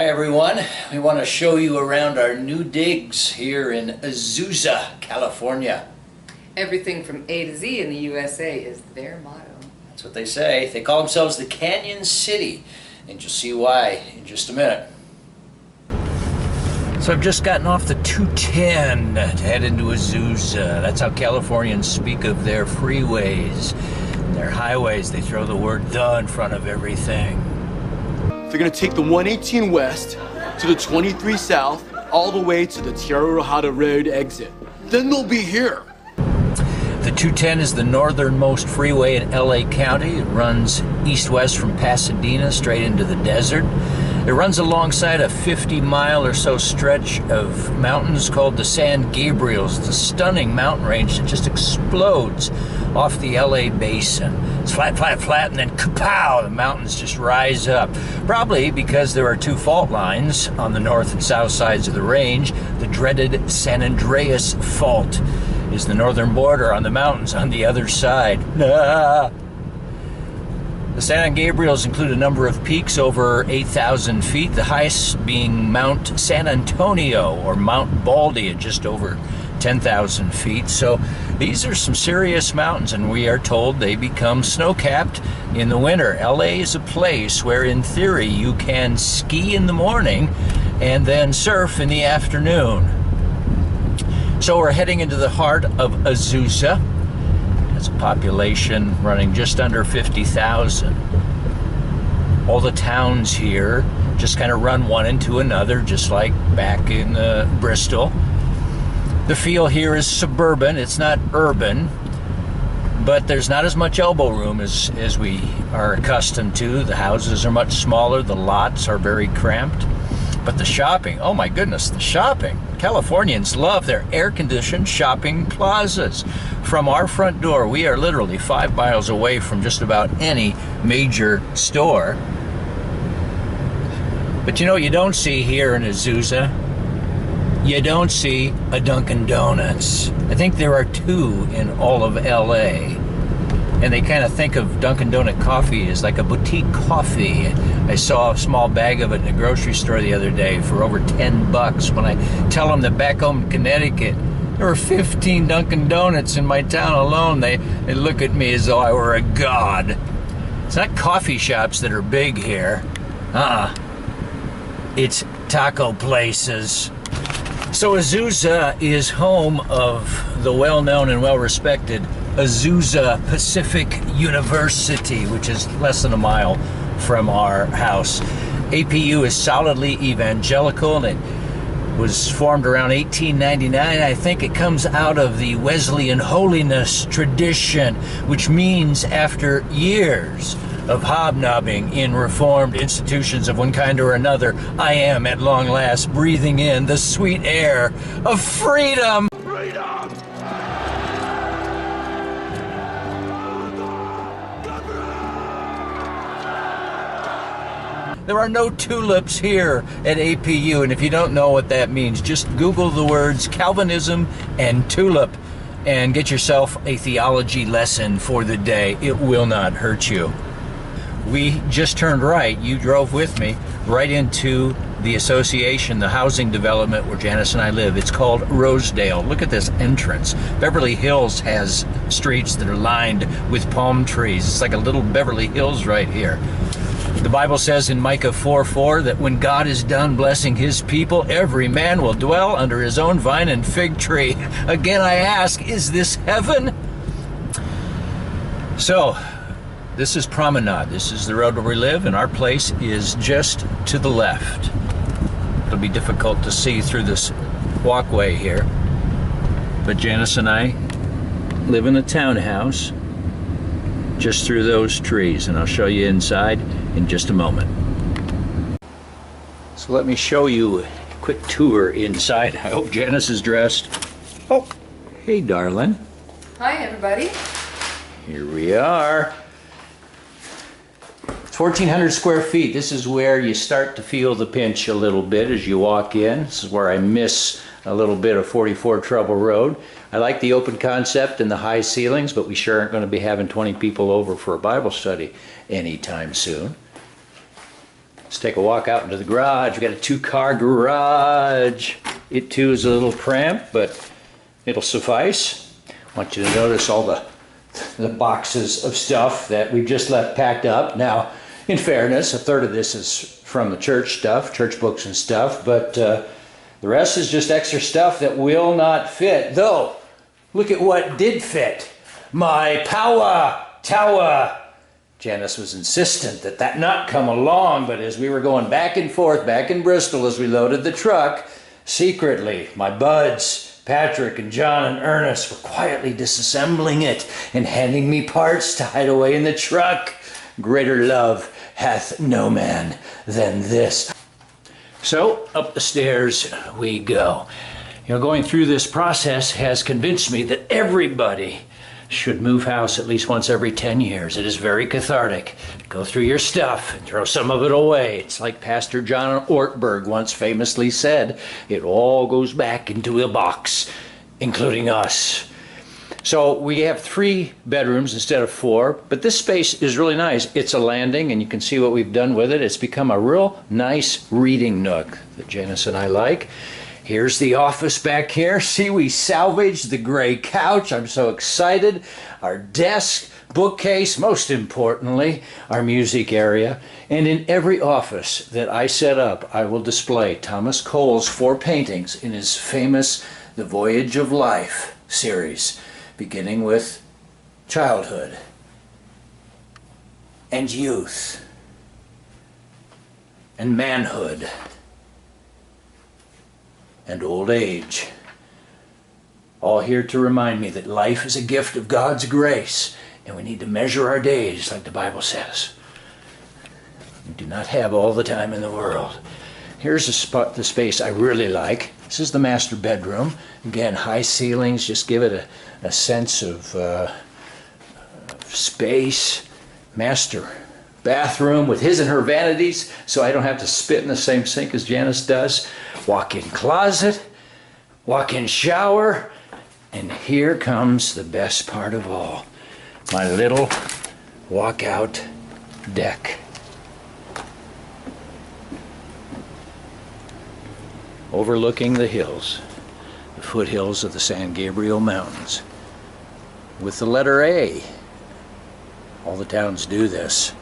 Hi everyone, we want to show you around our new digs here in Azusa, California. Everything from A to Z in the USA is their motto. That's what they say. They call themselves the Canyon City, and you'll see why in just a minute. So I've just gotten off the 210 to head into Azusa. That's how Californians speak of their freeways and their highways. They throw the word "the" in front of everything. They're gonna take the 118 west to the 23 south, all the way to the Tierra Rojada Road exit. Then they'll be here. The 210 is the northernmost freeway in LA County. It runs east-west from Pasadena straight into the desert. It runs alongside a 50-mile or so stretch of mountains called the San Gabriels. It's a stunning mountain range that just explodes off the LA basin. It's flat, flat, flat, and then kapow, the mountains just rise up. Probably because there are two fault lines on the north and south sides of the range. The dreaded San Andreas Fault is the northern border on the mountains on the other side. Ah. The San Gabriels include a number of peaks over 8,000 feet, the highest being Mount San Antonio or Mount Baldy at just over 10,000 feet. So these are some serious mountains, and we are told they become snow-capped in the winter. LA is a place where, in theory, you can ski in the morning and then surf in the afternoon. So we're heading into the heart of Azusa. It's a population running just under 50,000. All the towns here just kind of run one into another, just like back in Bristol. The feel here is suburban. It's not urban, but there's not as much elbow room as we are accustomed to. The houses are much smaller. The lots are very cramped. But the shopping, oh my goodness, the shopping. Californians love their air-conditioned shopping plazas. From our front door, we are literally 5 miles away from just about any major store. But you know what you don't see here in Azusa? You don't see a Dunkin' Donuts. I think there are 2 in all of LA. And they kind of think of Dunkin' Donut coffee as like a boutique coffee. I saw a small bag of it in a grocery store the other day for over 10 bucks. When I tell them that back home in Connecticut, there were 15 Dunkin' Donuts in my town alone, they look at me as though I were a god. It's not coffee shops that are big here. It's taco places. So Azusa is home of the well-known and well-respected Azusa Pacific University, which is less than a mile from our house. APU is solidly evangelical, and it was formed around 1899. I think it comes out of the Wesleyan holiness tradition, which means after years of hobnobbing in reformed institutions of one kind or another, I am at long last breathing in the sweet air of freedom. Freedom! There are no tulips here at APU, and if you don't know what that means, just Google the words Calvinism and tulip and get yourself a theology lesson for the day. It will not hurt you. We just turned right, you drove with me, right into the association, the housing development where Janice and I live. It's called Rosedale. Look at this entrance. Beverly Hills has streets that are lined with palm trees. It's like a little Beverly Hills right here. The Bible says in Micah 4:4 that when God is done blessing his people, every man will dwell under his own vine and fig tree. Again, I ask, is this heaven? So, this is Promenade. This is the road where we live, and our place is just to the left. It'll be difficult to see through this walkway here, but Janice and I live in a townhouse just through those trees, and I'll show you inside in just a moment. So let me show you a quick tour inside. I hope Janice is dressed. Oh, hey darling. Hi everybody. Here we are. It's 1,400 square feet. This is where you start to feel the pinch a little bit as you walk in. This is where I miss a little bit of 44 Trouble Road. I like the open concept and the high ceilings, but we sure aren't going to be having 20 people over for a Bible study anytime soon. Let's take a walk out into the garage. We've got a 2-car garage. It too is a little cramped, but it'll suffice. I want you to notice all the boxes of stuff that we've just left packed up. Now, in fairness, a third of this is from the church stuff, church books and stuff, but the rest is just extra stuff that will not fit. Though, look at what did fit. My power tower. Janice was insistent that that not come along, but as we were going back and forth, back in Bristol as we loaded the truck, secretly, my buds, Patrick and John and Ernest, were quietly disassembling it and handing me parts to hide away in the truck. Greater love hath no man than this. So, up the stairs we go. You know, going through this process has convinced me that everybody should move house at least once every 10 years. It is very cathartic. Go through your stuff and throw some of it away. It's like Pastor John Ortberg once famously said, it all goes back into a box, including us. So we have 3 bedrooms instead of 4, but this space is really nice. It's a landing, and you can see what we've done with it. It's become a real nice reading nook that Janice and I like. Here's the office back here. See, we salvaged the gray couch. I'm so excited. Our desk, bookcase, most importantly, our music area. And in every office that I set up, I will display Thomas Cole's 4 paintings in his famous The Voyage of Life series, beginning with childhood and youth and manhood and old age, all here to remind me that life is a gift of God's grace, and we need to measure our days like the Bible says. We do not have all the time in the world. Here's the space I really like. This is the master bedroom. Again, high ceilings, just give it a sense of space. Master bathroom with his and her vanities, so I don't have to spit in the same sink as Janice does. Walk-in closet, walk-in shower, and here comes the best part of all, my little walkout deck. Overlooking the hills, the foothills of the San Gabriel Mountains, with the letter A. All the towns do this.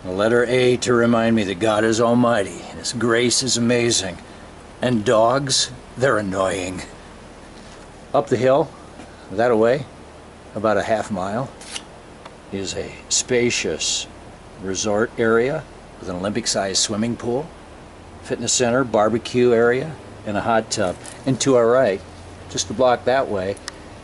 The letter A to remind me that God is almighty and His grace is amazing. And dogs, they're annoying. Up the hill, that away, about a half mile, is a spacious resort area with an Olympic-sized swimming pool, fitness center, barbecue area, and a hot tub. And to our right, just a block that way,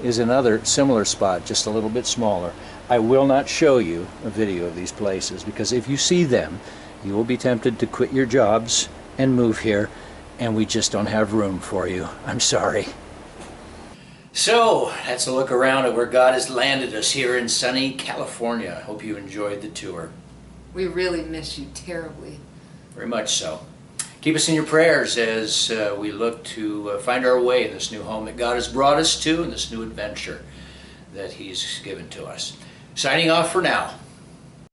is another similar spot, just a little bit smaller. I will not show you a video of these places because if you see them, you will be tempted to quit your jobs and move here, and we just don't have room for you. I'm sorry. So, that's a look around at where God has landed us here in sunny California. I hope you enjoyed the tour. We really miss you terribly. Very much so. Keep us in your prayers as we look to find our way in this new home that God has brought us to and this new adventure that He's given to us. Signing off for now.